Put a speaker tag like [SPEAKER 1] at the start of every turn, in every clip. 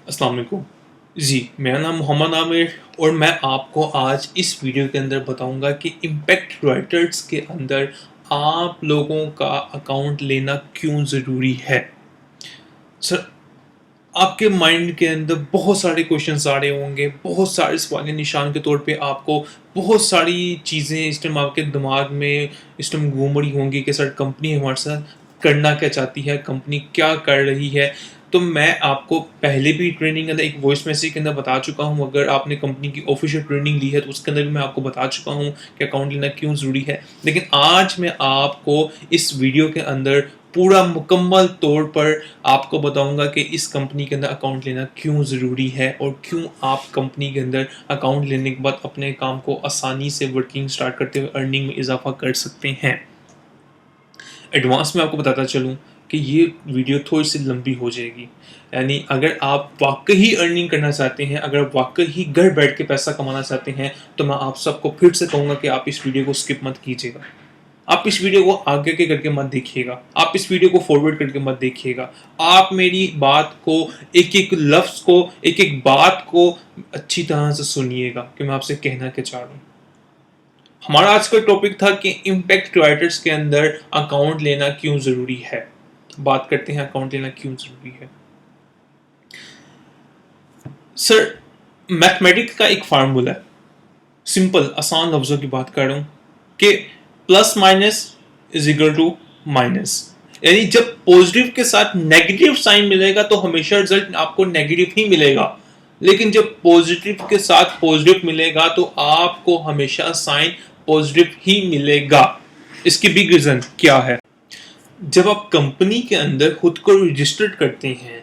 [SPEAKER 1] السلام علیکم جی، میرا نام محمد عامر اور میں آپ کو آج اس ویڈیو کے اندر بتاؤں گا کہ امپیکٹ رائٹرز کے اندر آپ لوگوں کا اکاؤنٹ لینا کیوں ضروری ہے. سر، آپ کے مائنڈ کے اندر بہت سارے کوشچنس آ رہے ہوں گے، بہت سارے سوال نشان کے طور پہ آپ کو بہت ساری چیزیں اس ٹائم آپ کے دماغ میں اس ٹائم گھوم رہی ہوں گی کہ سر کمپنی ہمارے ساتھ کرنا کیا چاہتی ہے، کمپنی کیا کر رہی ہے. تو میں آپ کو پہلے بھی ٹریننگ کے اندر ایک وائس میسیج کے اندر بتا چکا ہوں. اگر آپ نے کمپنی کی آفیشیل ٹریننگ لی ہے تو اس کے اندر بھی میں آپ کو بتا چکا ہوں کہ اکاؤنٹ لینا کیوں ضروری ہے. لیکن آج میں آپ کو اس ویڈیو کے اندر پورا مکمل طور پر آپ کو بتاؤں گا کہ اس کمپنی کے اندر اکاؤنٹ لینا کیوں ضروری ہے اور کیوں آپ کمپنی کے اندر اکاؤنٹ لینے کے بعد اپنے کام کو آسانی سے ورکنگ سٹارٹ کرتے ہوئے ارننگ میں اضافہ کر سکتے ہیں. ایڈوانس میں آپ کو بتاتا چلوں کہ یہ ویڈیو تھوڑی سی لمبی ہو جائے گی. یعنی اگر آپ واقعی ارننگ کرنا چاہتے ہیں، اگر آپ واقعی گھر بیٹھ کے پیسہ کمانا چاہتے ہیں، تو میں آپ سب کو پھر سے کہوں گا کہ آپ اس ویڈیو کو سکپ مت کیجیے گا. آپ اس ویڈیو کو آگے کے کر کے مت دیکھیے گا، آپ اس ویڈیو کو فارورڈ کر کے مت دیکھیے گا. آپ میری بات کو ایک ایک لفظ کو ایک ایک بات کو اچھی طرح سے سنیے گا کہ میں آپ سے کہنا کیا چاہ رہا ہوں. ہمارا آج کا ٹاپک تھا کہ امپیکٹ رائٹرز کے اندر اکاؤنٹ لینا کیوں ضروری ہے. بات کرتے ہیں اکاؤنٹ لینا کیوں ضروری ہے. سر، میتھمیٹکس کا ایک فارمولا ہے، سمپل آسان لفظوں کی بات کر رہا ہوں کہ plus minus is equal to minus. یعنی جب پازیٹیو کے ساتھ نیگیٹو سائن ملے گا تو ہمیشہ رزلٹ آپ کو نیگیٹو ہی ملے گا، لیکن جب پازیٹیو کے ساتھ پازیٹیو ملے گا تو آپ کو ہمیشہ سائن پازیٹیو ہی ملے گا. اس کی بگ ریزن کیا ہے؟ جب آپ کمپنی کے اندر خود کو رجسٹرڈ کرتے ہیں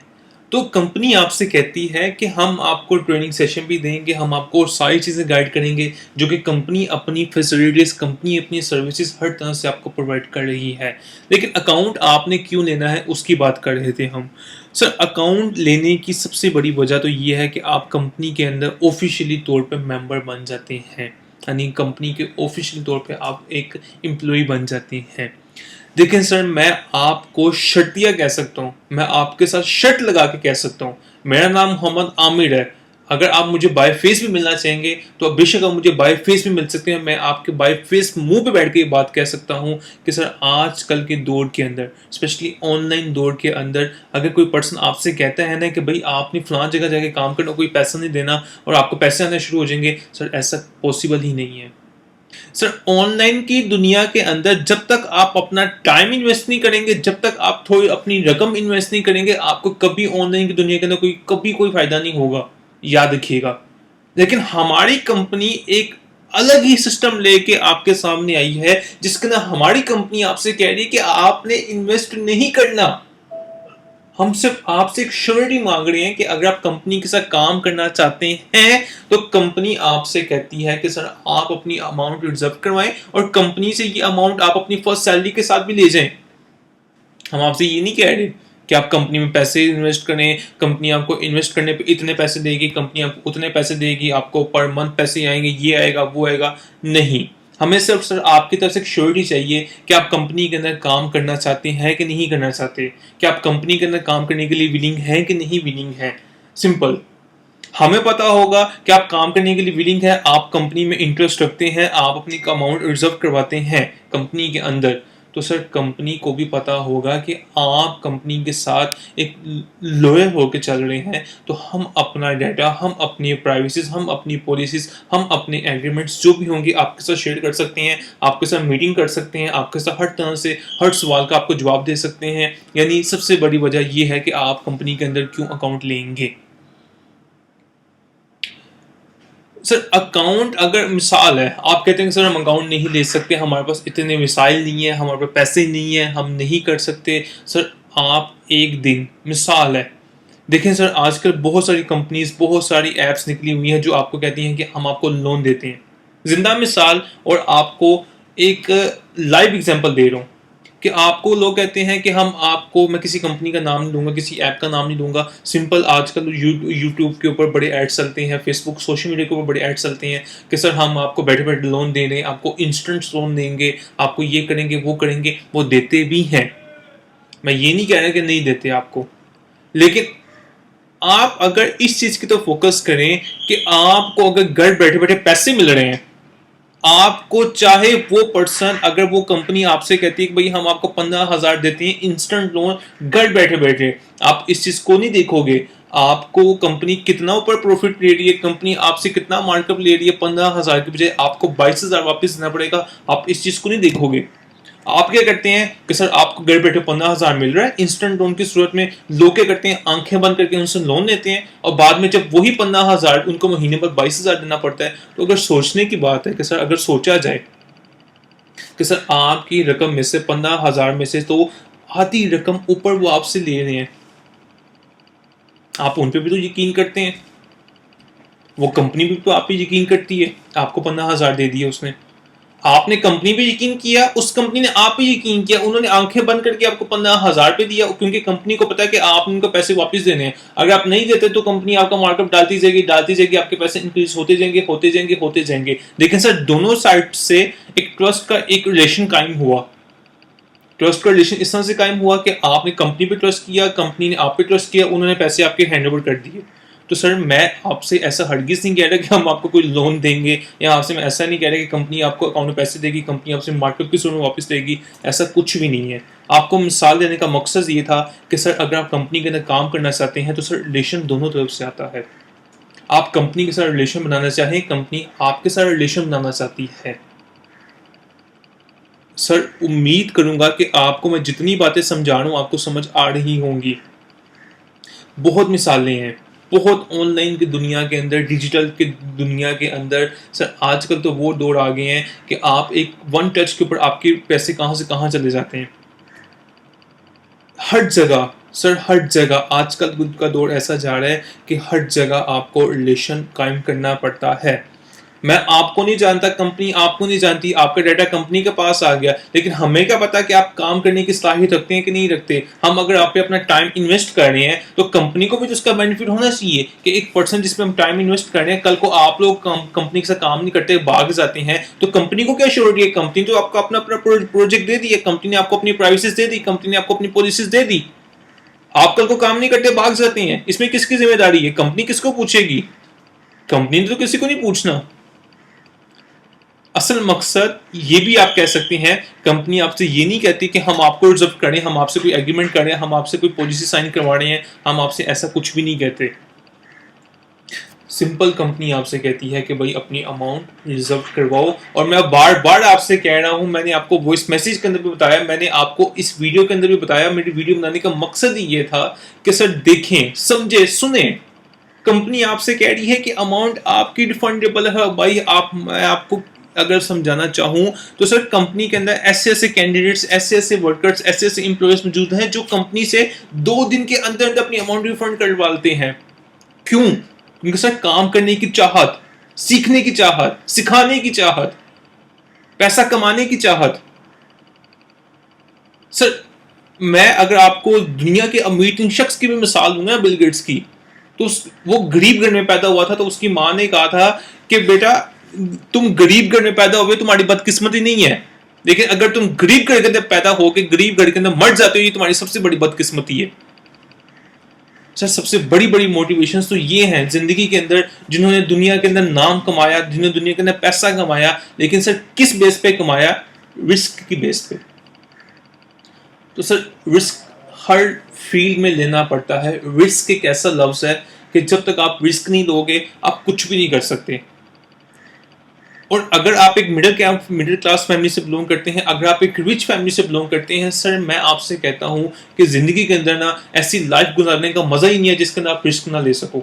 [SPEAKER 1] تو کمپنی آپ سے کہتی ہے کہ ہم آپ کو ٹریننگ سیشن بھی دیں گے، ہم آپ کو ساری چیزیں گائیڈ کریں گے جو کہ کمپنی اپنی فیسلٹیز، کمپنی اپنی سروسز ہر طرح سے آپ کو پرووائڈ کر رہی ہے. لیکن اکاؤنٹ آپ نے کیوں لینا ہے اس کی بات کر رہے تھے ہم. سر، اکاؤنٹ لینے کی سب سے بڑی وجہ تو یہ ہے کہ آپ کمپنی کے اندر آفیشیلی طور پہ ممبر بن جاتے ہیں. یعنی کمپنی کے آفیشیلی طور پہ آپ ایک امپلائی بن جاتے ہیں. دیکھیں سر، میں آپ کو شرطیہ کہہ سکتا ہوں، میں آپ کے ساتھ شرط لگا کے کہہ سکتا ہوں. میرا نام محمد عامر ہے. اگر آپ مجھے بائی فیس بھی ملنا چاہیں گے تو بے شک آپ مجھے بائی فیس بھی مل سکتے ہیں. میں آپ کے بائی فیس منہ پہ بیٹھ کے یہ بات کہہ سکتا ہوں کہ سر آج کل کے دور کے اندر، اسپیشلی آن لائن دور کے اندر، اگر کوئی پرسن آپ سے کہتا ہے نا کہ بھائی آپ نے فلاں جگہ جا کے کام کرنا، کوئی پیسہ نہیں دینا اور آپ کو پیسے آنے شروع ہو جائیں گے، سر ایسا پاسبل ہی نہیں ہے. سر، آن لائن کی دنیا کے اندر جب تک آپ اپنا ٹائم انویسٹ نہیں کریں گے، جب تک آپ تھوڑی اپنی رقم انویسٹ نہیں کریں گے، آپ کو کبھی آن لائن کی دنیا کے اندر کبھی کوئی فائدہ نہیں ہوگا. یاد رکھیے گا. لیکن ہماری کمپنی ایک الگ ہی سسٹم لے کے آپ کے سامنے آئی ہے جس کے اندر ہماری کمپنی آپ سے کہہ رہی ہے کہ آپ نے انویسٹ نہیں کرنا. ہم صرف آپ سے ایک شیورٹی مانگ رہے ہیں کہ اگر آپ کمپنی کے ساتھ کام کرنا چاہتے ہیں تو کمپنی آپ سے کہتی ہے کہ سر آپ اپنی اماؤنٹ ریزرو کروائیں اور کمپنی سے یہ اماؤنٹ آپ اپنی فرسٹ سیلری کے ساتھ بھی لے جائیں. ہم آپ سے یہ نہیں کہہ رہے کہ آپ کمپنی میں پیسے انویسٹ کریں، کمپنی آپ کو انویسٹ کرنے پہ اتنے پیسے دے گی، کمپنی آپ کو اتنے پیسے دے گی، آپ کو پر منتھ پیسے آئیں گے، یہ آئے گا وہ آئے گا. نہیں، ہمیں صرف سر آپ کی طرف سے ایک شیورٹی چاہیے کہ آپ کمپنی کے اندر کام کرنا چاہتے ہیں کہ نہیں کرنا چاہتے، کہ آپ کمپنی کے اندر کام کرنے کے لیے ولنگ ہیں کہ نہیں ولنگ ہیں. سمپل. ہمیں پتا ہوگا کہ آپ کام کرنے کے لیے ولنگ ہیں، آپ کمپنی میں انٹرسٹ رکھتے ہیں، آپ اپنی اماؤنٹ ریزرو کرواتے ہیں کمپنی کے اندر، تو سر کمپنی کو بھی پتا ہوگا کہ آپ کمپنی کے ساتھ ایک لوئل ہو کے چل رہے ہیں. تو ہم اپنا ڈیٹا، ہم اپنی پرائیویسیز، ہم اپنی پالیسیز، ہم اپنے ایگریمنٹس جو بھی ہوں گے آپ کے ساتھ شیئر کر سکتے ہیں، آپ کے ساتھ میٹنگ کر سکتے ہیں، آپ کے ساتھ ہر طرح سے ہر سوال کا آپ کو جواب دے سکتے ہیں. یعنی سب سے بڑی وجہ یہ ہے کہ آپ کمپنی کے اندر کیوں اکاؤنٹ لیں گے. سر، اکاؤنٹ اگر مثال ہے، آپ کہتے ہیں کہ سر ہم اکاؤنٹ نہیں لے سکتے، ہمارے پاس اتنے وسائل نہیں ہیں، ہمارے پاس پیسے نہیں ہیں، ہم نہیں کر سکتے. سر آپ ایک دن، مثال ہے، دیکھیں سر آج کل بہت ساری کمپنیز، بہت ساری ایپس نکلی ہوئی ہیں جو آپ کو کہتی ہیں کہ ہم آپ کو لون دیتے ہیں. زندہ مثال، اور آپ کو ایک لائیو ایگزامپل دے رہا ہوں کہ آپ کو لوگ کہتے ہیں کہ ہم آپ کو، میں کسی کمپنی کا نام نہیں لوں گا، کسی ایپ کا نام نہیں لوں گا، سمپل آج کل یوٹیوب کے اوپر بڑے ایڈ چلتے ہیں، فیس بک، سوشل میڈیا کے اوپر بڑے ایڈ چلتے ہیں کہ سر ہم آپ کو بیٹھے بیٹھے لون دے رہے ہیں، آپ کو انسٹنٹ لون دیں گے، آپ کو یہ کریں گے وہ کریں گے. وہ دیتے بھی ہیں، میں یہ نہیں کہہ رہا کہ نہیں دیتے آپ کو، لیکن آپ اگر اس چیز کی تو فوکس کریں کہ آپ کو اگر گھر بیٹھے بیٹھے پیسے مل رہے ہیں، آپ کو چاہے وہ پرسن اگر وہ کمپنی آپ سے کہتی ہے کہ بھائی ہم آپ کو 15,000 دیتے ہیں انسٹنٹ لون گھر بیٹھے بیٹھے، آپ اس چیز کو نہیں دیکھو گے آپ کو وہ کمپنی کتنا اوپر پروفٹ لے رہی ہے، کمپنی آپ سے کتنا مارک اپ لے رہی ہے، 15,000 کے بجائے آپ کو 22,000 واپس دینا پڑے گا، آپ اس چیز کو نہیں دیکھو گے۔ آپ کیا کرتے ہیں کہ سر آپ کو گھر بیٹھے 15,000 مل رہا ہے انسٹنٹ لون کی صورت میں، لوگ کیا کرتے ہیں آنکھیں بند کر کے ان سے لون لیتے ہیں، اور بعد میں جب وہی 15,000 ان کو مہینے پر 22,000 دینا پڑتا ہے۔ تو اگر سوچنے کی بات ہے کہ سر اگر سوچا جائے کہ سر آپ کی رقم میں سے 15,000 میں سے تو آدھی رقم اوپر وہ آپ سے لے رہے ہیں، آپ ان پہ بھی تو یقین کرتے ہیں، وہ کمپنی بھی تو آپ پہ یقین کرتی ہے، آپ کو 15,000 دے دیے اس نے، آپ نے کمپنی پہ یقین کیا، اس کمپنی نے آپ پہ یقین کیا، انہوں نے آنکھیں بند کر کے آپ کو 15,000 پہ دیا، کیونکہ کمپنی کو پتا ہے کہ آپ ان کو پیسے واپس دینے ہیں۔ اگر آپ نہیں دیتے تو کمپنی آپ کا مارک اپ ڈالتی جائے گی، آپ کے پیسے انکریز ہوتے جائیں گے۔ لیکن سر دونوں سائڈ سے ایک ٹرسٹ کا ایک ریلیشن قائم ہوا، ٹرسٹ کا ریلیشن اس طرح سے قائم ہوا کہ آپ نے کمپنی پہ ٹرسٹ کیا، کمپنی نے آپ پہ ٹرسٹ کیا، انہوں نے پیسے آپ کے ہینڈ اوور کر دیے۔ تو سر میں آپ سے ایسا ہرگز نہیں کہہ رہا کہ ہم آپ کو کوئی لون دیں گے، یا آپ سے میں ایسا نہیں کہہ رہا کہ کمپنی آپ کو اکاؤنٹ میں پیسے دے گی، کمپنی آپ سے مارکیٹ کی صورت میں واپس دے گی، ایسا کچھ بھی نہیں ہے۔ آپ کو مثال دینے کا مقصد یہ تھا کہ سر اگر آپ کمپنی کے اندر کام کرنا چاہتے ہیں تو سر ریلیشن دونوں طرف سے آتا ہے۔ آپ کمپنی کے ساتھ ریلیشن بنانا چاہیں، کمپنی آپ کے ساتھ ریلیشن بنانا چاہتی ہے۔ سر امید کروں گا کہ آپ کو میں جتنی باتیں سمجھا رہا ہوں آپ کو سمجھ آ رہی ہوں گی۔ بہت مثالیں ہیں، بہت آن لائن کی دنیا کے اندر، ڈیجیٹل کی دنیا کے اندر سر آج کل تو وہ دور آ گئے ہیں کہ آپ ایک ون ٹچ کے اوپر آپ کے پیسے کہاں سے کہاں چلے جاتے ہیں۔ ہر جگہ سر، ہر جگہ آج کل کا دور ایسا جا رہا ہے کہ ہر جگہ آپ کو ریلیشن قائم کرنا پڑتا ہے۔ میں آپ کو نہیں جانتا، کمپنی آپ کو نہیں جانتی، آپ کا ڈیٹا کمپنی کے پاس آ گیا، لیکن ہمیں کیا پتا کہ آپ کام کرنے کی صلاحیت رکھتے ہیں کہ نہیں رکھتے۔ ہم اگر آپ پہ اپنا ٹائم انویسٹ کر رہے ہیں تو کمپنی کو بھی تو اس کا بینیفٹ ہونا چاہیے کہ ایک پرسن جس پہ ہم ٹائم انویسٹ کر رہے ہیں، کل کو آپ لوگ کمپنی کے ساتھ کام نہیں کرتے، بھاگ جاتے ہیں، تو کمپنی کو کیا شیورٹی ہے؟ کمپنی تو آپ کو اپنا پروجیکٹ دے دی ہے، کمپنی نے آپ کو اپنی پرائیویسیز دے دی، کمپنی نے آپ کو اپنی پالیسیز دے دی، آپ کل کو کام نہیں کرتے بھاگ جاتے ہیں، اس میں کس کی ذمہ داری ہے؟ کمپنی کس کو پوچھے گی؟ کمپنی نے تو کسی کو نہیں پوچھنا۔ اصل مقصد یہ بھی آپ کہہ سکتے ہیں، کمپنی آپ سے یہ نہیں کہتی کہ ہم آپ کو ریزرو کریں، ہم آپ سے کوئی ایگریمنٹ کریں، ہم آپ سے کوئی پالیسی سائن کروا رہے ہیں، ہم آپ سے ایسا کچھ بھی نہیں کہتے۔ سمپل کمپنی آپ سے کہتی ہے کہ بھائی اپنی اماؤنٹ ریزرو کرواؤ، اور میں بار بار آپ سے کہہ رہا ہوں، میں نے آپ کو وائس میسج کے اندر بھی بتایا، میں نے آپ کو اس ویڈیو کے اندر بھی بتایا، میری ویڈیو بنانے کا مقصد ہی یہ تھا کہ سر دیکھیں، سمجھیں، سنیں، کمپنی آپ سے کہہ رہی ہے کہ اماؤنٹ آپ کی ریفنڈیبل ہے۔ بھائی میں آپ کو اگر سمجھانا چاہوں تو سر کمپنی کے اندر ایسے ایسے کینڈیڈیٹس، ایسے ایسے ورکرز، ایسے ایسے امپلائیز موجود ہیں جو کمپنی سے 2 دن کے اندر اندر اپنی اماؤنٹ ریفنڈ کروا لیتے ہیں۔ کیوں؟ کیونکہ سر کام کرنے کی چاہت، سیکھنے کی چاہت، سکھانے کی چاہت، پیسہ کمانے کی چاہت۔ سر میں اگر آپ کو دنیا کے امیر ترین شخص کی بھی مثال دوں گا، بل گیٹس کی، تو وہ غریب گھر میں پیدا ہوا تھا، تو اس کی ماں نے کہا تھا کہ بیٹا تم غریب گھر میں پیدا ہوئے، تمہاری بدقسمتی نہیں ہے، لیکن اگر تم غریب گھر کے اندر پیدا ہو کے غریب گھر کے اندر مر جاتے ہو، یہ تمہاری سب سے بڑی بدقسمتی ہے۔ سر سب سے بڑی بڑی موٹیویشنز تو یہ ہیں زندگی کے اندر، جنہوں نے دنیا کے اندر نام کمایا، جنہوں نے دنیا کے اندر پیسہ کمایا، لیکن سر کس بیس پہ کمایا؟ رسک کی بیس پہ۔ تو سر رسک ہر فیلڈ میں لینا پڑتا ہے۔ رسک ایک ایسا لفظ ہے کہ جب تک آپ رسک نہیں لو گے آپ کچھ بھی نہیں کر سکتے۔ اور اگر آپ ایک مڈل کلاس فیملی سے بلونگ کرتے ہیں، اگر آپ ایک رچ فیملی سے بلونگ کرتے ہیں، سر میں آپ سے کہتا ہوں کہ زندگی کے اندر نا ایسی لائف گزارنے کا مزہ ہی نہیں ہے جس کے اندر آپ رسک نہ لے سکو،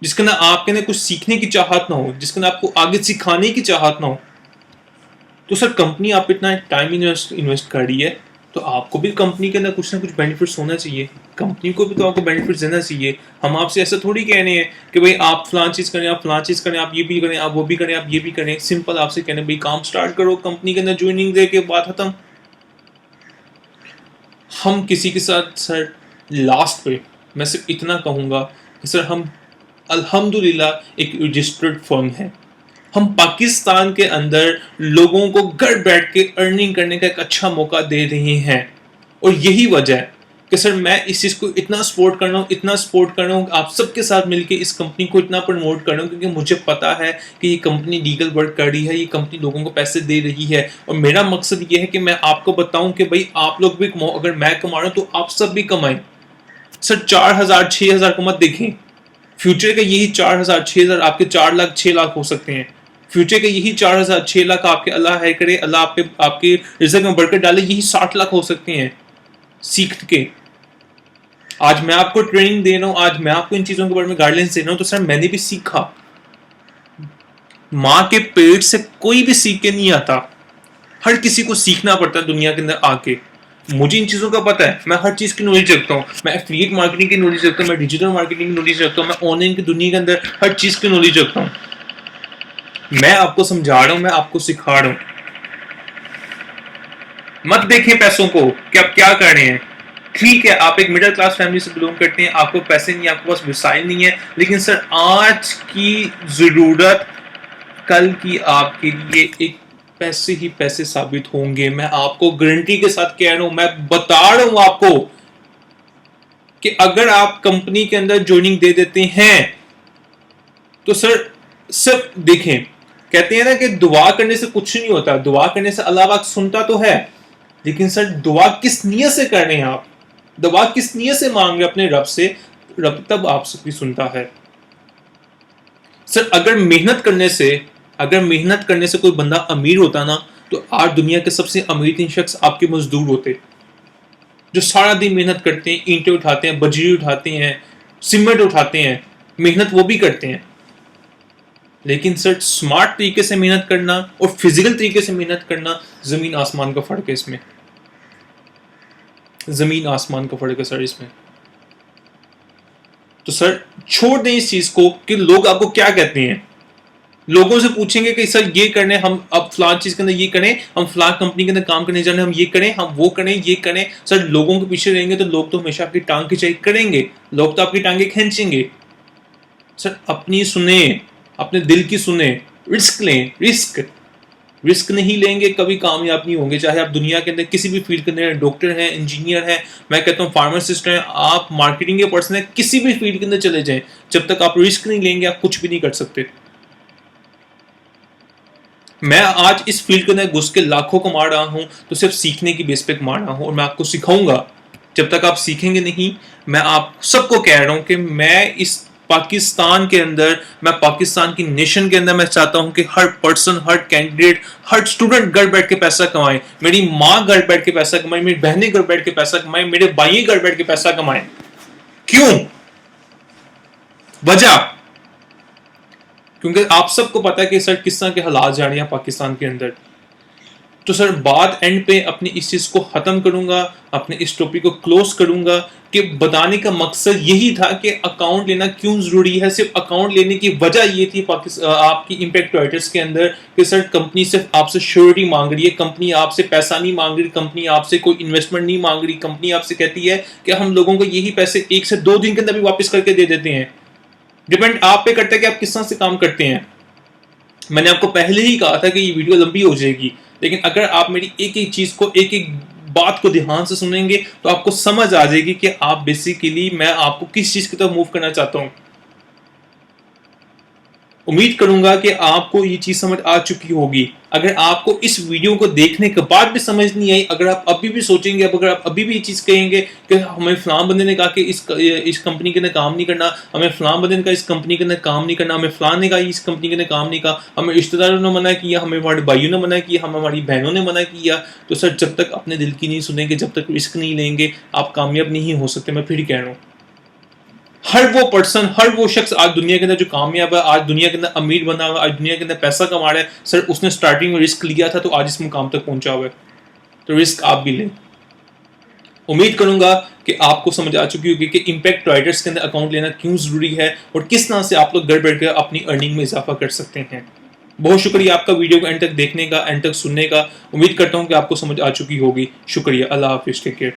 [SPEAKER 1] جس کے اندر آپ کے اندر کچھ سیکھنے کی چاہت نہ ہو، جس کے اندر آپ کو آگے سکھانے کی چاہت نہ ہو۔ تو سر کمپنی آپ اتنا ٹائم انویسٹ کر رہی ہے، تو آپ کو بھی کمپنی کے اندر کچھ نہ کچھ بینیفٹس ہونا چاہیے، کمپنی کو بھی تو آپ کو بینیفٹس دینا چاہیے۔ ہم آپ سے ایسا تھوڑی کہہ رہے ہیں کہ بھائی آپ فلاں چیز کریں، آپ فلاں چیز کریں، آپ یہ بھی کریں، آپ وہ بھی کریں، آپ یہ بھی کریں۔ سمپل آپ سے کہنے بھائی کام سٹارٹ کرو، کمپنی کے اندر جوائننگ دے کے بات ختم۔ ہم کسی کے ساتھ سر لاسٹ پہ میں صرف اتنا کہوں گا کہ سر ہم الحمدللہ ایک رجسٹرڈ فرم ہے۔ ہم پاکستان کے اندر لوگوں کو گھر بیٹھ کے ارننگ کرنے کا ایک اچھا موقع دے رہے ہیں، اور یہی وجہ ہے کہ سر میں اس چیز کو اتنا سپورٹ کر رہا ہوں کہ آپ سب کے ساتھ مل کے اس کمپنی کو اتنا پروموٹ کر رہا ہوں، کیونکہ مجھے پتا ہے کہ یہ کمپنی لیگل ورک کر رہی ہے، یہ کمپنی لوگوں کو پیسے دے رہی ہے، اور میرا مقصد یہ ہے کہ میں آپ کو بتاؤں کہ بھائی آپ لوگ بھی کماؤ، اگر میں کما رہا ہوں تو آپ سب بھی کمائیں. سر 4,000 6,000 کو مت دیکھیں، فیوچر کا یہی 4,000 6,000 آپ کے 4 لاکھ 6 لاکھ ہو سکتے ہیں. فیوچر کے یہی 4,000 6 لاکھ آپ کے اللہ ہے کرے، اللہ آپ کے رزق میں برکت ڈالے، یہی 60 لاکھ ہو سکتے ہیں سیکھ کے. آج میں آپ کو ٹریننگ دے رہا ہوں، آج میں آپ کو ان چیزوں کے بارے میں گائیڈ لائنس دے رہا ہوں، تو سر میں نے بھی سیکھا. ماں کے پیٹ سے کوئی بھی سیکھ کے نہیں آتا، ہر کسی کو سیکھنا پڑتا ہے دنیا کے اندر آ کے. مجھے ان چیزوں کا پتا ہے، میں ہر چیز کی نالج رکھتا ہوں، میں ایفیلیٹ مارکیٹنگ کی نالج رکھتا ہوں، میں ڈیجیٹل مارکیٹنگ کی نالج رکھتا ہوں، میں آن لائن کی دنیا کے اندر ہر چیز کی نالج رکھتا ہوں. میں آپ کو سمجھا رہا ہوں، میں آپ کو سکھا رہا ہوں. مت دیکھیں پیسوں کو کہ آپ کیا کر رہے ہیں. ٹھیک ہے آپ ایک مڈل کلاس فیملی سے بلونگ کرتے ہیں، آپ کو پیسے نہیں، آپ کے پاس وسائل نہیں ہے، لیکن سر آج کی ضرورت کل کی آپ کے لیے ایک پیسے ہی پیسے ثابت ہوں گے. میں آپ کو گارنٹی کے ساتھ کہہ رہا ہوں، میں بتا رہا ہوں آپ کو کہ اگر آپ کمپنی کے اندر جوائننگ دے دیتے ہیں تو سر صرف دیکھیں، کہتے ہیں نا کہ دعا کرنے سے کچھ نہیں ہوتا، دعا کرنے سے اللہ پاک سنتا تو ہے، لیکن سر دعا کس نیت سے کر رہے ہیں آپ، دعا کس نیت سے مانگ رہے اپنے رب سے، رب تب آپ سے بھی سنتا ہے. سر اگر محنت کرنے سے کوئی بندہ امیر ہوتا نا، تو آج دنیا کے سب سے امیر تین شخص آپ کے مزدور ہوتے، جو سارا دن محنت کرتے ہیں، اینٹیں اٹھاتے ہیں، بجری اٹھاتے ہیں، سیمنٹ اٹھاتے ہیں، محنت وہ بھی کرتے ہیں. لیکن سر سمارٹ طریقے سے محنت کرنا اور فزیکل طریقے سے محنت کرنا، زمین آسمان کا فرق ہے اس میں، زمین آسمان کا فرق ہے سر اس میں. تو سر چھوڑ دیں اس چیز کو کہ لوگ آپ کو کیا کہتے ہیں. لوگوں سے پوچھیں گے کہ سر یہ کرنے، ہم اب فلاں چیز کے اندر یہ کریں، ہم فلاں کمپنی کے اندر کام کرنے جانے، ہم یہ کریں، ہم وہ کریں، یہ کریں. سر لوگوں کے پیچھے رہیں گے تو لوگ تو ہمیشہ آپ کی ٹانگ کھینچائی کریں گے، لوگ تو آپ کی ٹانگیں کھینچیں گے. سر اپنی سنیں، اپنے دل کی سنیں، رسک لیں. رسک نہیں لیں گے کبھی کامیاب نہیں ہوں گے. چاہے آپ دنیا کے اندر کسی بھی فیلڈ کے اندر ڈاکٹر ہیں، انجینئر ہیں، میں کہتا ہوں فارماسسٹ ہیں، آپ مارکیٹنگ کے پرسن ہیں، کسی بھی فیلڈ کے اندر چلے جائیں، جب تک آپ رسک نہیں لیں گے آپ کچھ بھی نہیں کر سکتے. میں آج اس فیلڈ کے اندر گھس کے لاکھوں کما رہا ہوں تو صرف سیکھنے کی بیس پہ کما رہا ہوں، اور میں آپ کو سکھاؤں گا. جب تک آپ سیکھیں گے نہیں، میں آپ سب کو کہہ رہا ہوں کہ میں اس پاکستان کے اندر، میں پاکستان کی نیشن کے اندر میں چاہتا ہوں کہ ہر پرسن، ہر کینڈیڈیٹ، ہر اسٹوڈنٹ گھر بیٹھ کے پیسہ کمائے. میری ماں گھر بیٹھ کے پیسہ کمائے، میری بہنیں گھر بیٹھ کے پیسہ کمائے، میرے بھائی گھر بیٹھ کے پیسہ کمائے. کیوں؟ وجہ کیونکہ آپ سب کو پتا ہے کہ سر کس طرح کے حالات جا رہے ہیں پاکستان کے اندر. تو سر بات اینڈ پہ اپنی اس چیز کو ختم کروں گا، اپنے اس ٹاپک کو کلوز کروں گا کہ بتانے کا مقصد یہی تھا کہ اکاؤنٹ لینا کیوں ضروری ہے. صرف اکاؤنٹ لینے کی وجہ یہ تھی آپ کی امپیکٹ رائٹرز کے اندر کہ سر کمپنی صرف آپ سے شیورٹی مانگ رہی ہے، کمپنی آپ سے پیسہ نہیں مانگ رہی، کمپنی آپ سے کوئی انویسٹمنٹ نہیں مانگ رہی، کمپنی آپ سے کہتی ہے کہ ہم لوگوں کو یہی پیسے 1 سے 2 دن کے اندر بھی واپس کر کے دے دیتے ہیں. ڈپینڈ آپ پہ کرتا ہے کہ آپ کس طرح سے کام کرتے ہیں. میں نے آپ کو پہلے ہی کہا تھا کہ یہ ویڈیو لمبی ہو جائے گی، لیکن اگر آپ میری ایک ایک چیز کو، ایک ایک بات کو دھیان سے سنیں گے تو آپ کو سمجھ آ جائے گی کہ آپ بیسیکلی میں آپ کو کس چیز کی طرف موو کرنا چاہتا ہوں. امید کروں گا کہ آپ کو یہ چیز سمجھ آ چکی ہوگی. اگر آپ کو اس ویڈیو کو دیکھنے کے بعد بھی سمجھ نہیں آئی، اگر آپ ابھی بھی سوچیں گے، اگر آپ ابھی بھی یہ چیز کہیں گے کہ ہمیں فلاں بندے نے کہا کہ اس کمپنی کے اندر کام نہیں کرنا، ہمیں فلاں بندے نے کہا اس کمپنی کے اندر کام نہیں کرنا، ہمیں فلاں نے کہا اس کمپنی کے اندر کام نہیں کہا، ہمیں رشتہ داروں نے منع کیا، ہمیں ہمارے بھائیوں نے منع کیا، ہمیں ہماری بہنوں نے منع کیا، تو سر جب تک اپنے دل کی نہیں سنیں گے، جب تک رسک نہیں لیں گے، آپ کامیاب نہیں ہو سکتے. میں پھر کہہ رہا ہوں، ہر وہ پرسن، ہر وہ شخص آج دنیا کے اندر جو کامیاب ہے، آج دنیا کے اندر امیر بنا ہوا، آج دنیا کے اندر پیسہ کما رہا ہے، سر اس نے سٹارٹنگ میں رسک لیا تھا تو آج اس مقام تک پہنچا ہوا ہے. تو رسک آپ بھی لیں. امید کروں گا کہ آپ کو سمجھ آ چکی ہوگی کہ امپیکٹ رائٹرز کے اندر اکاؤنٹ لینا کیوں ضروری ہے اور کس طرح سے آپ لوگ گھر بیٹھ کر اپنی ارننگ میں اضافہ کر سکتے ہیں. بہت شکریہ آپ کا ویڈیو کو اینڈ تک دیکھنے کا، اینڈ تک سننے کا. امید کرتا ہوں کہ آپ کو سمجھ آ چکی ہوگی. شکریہ. اللہ حافظ. Take care.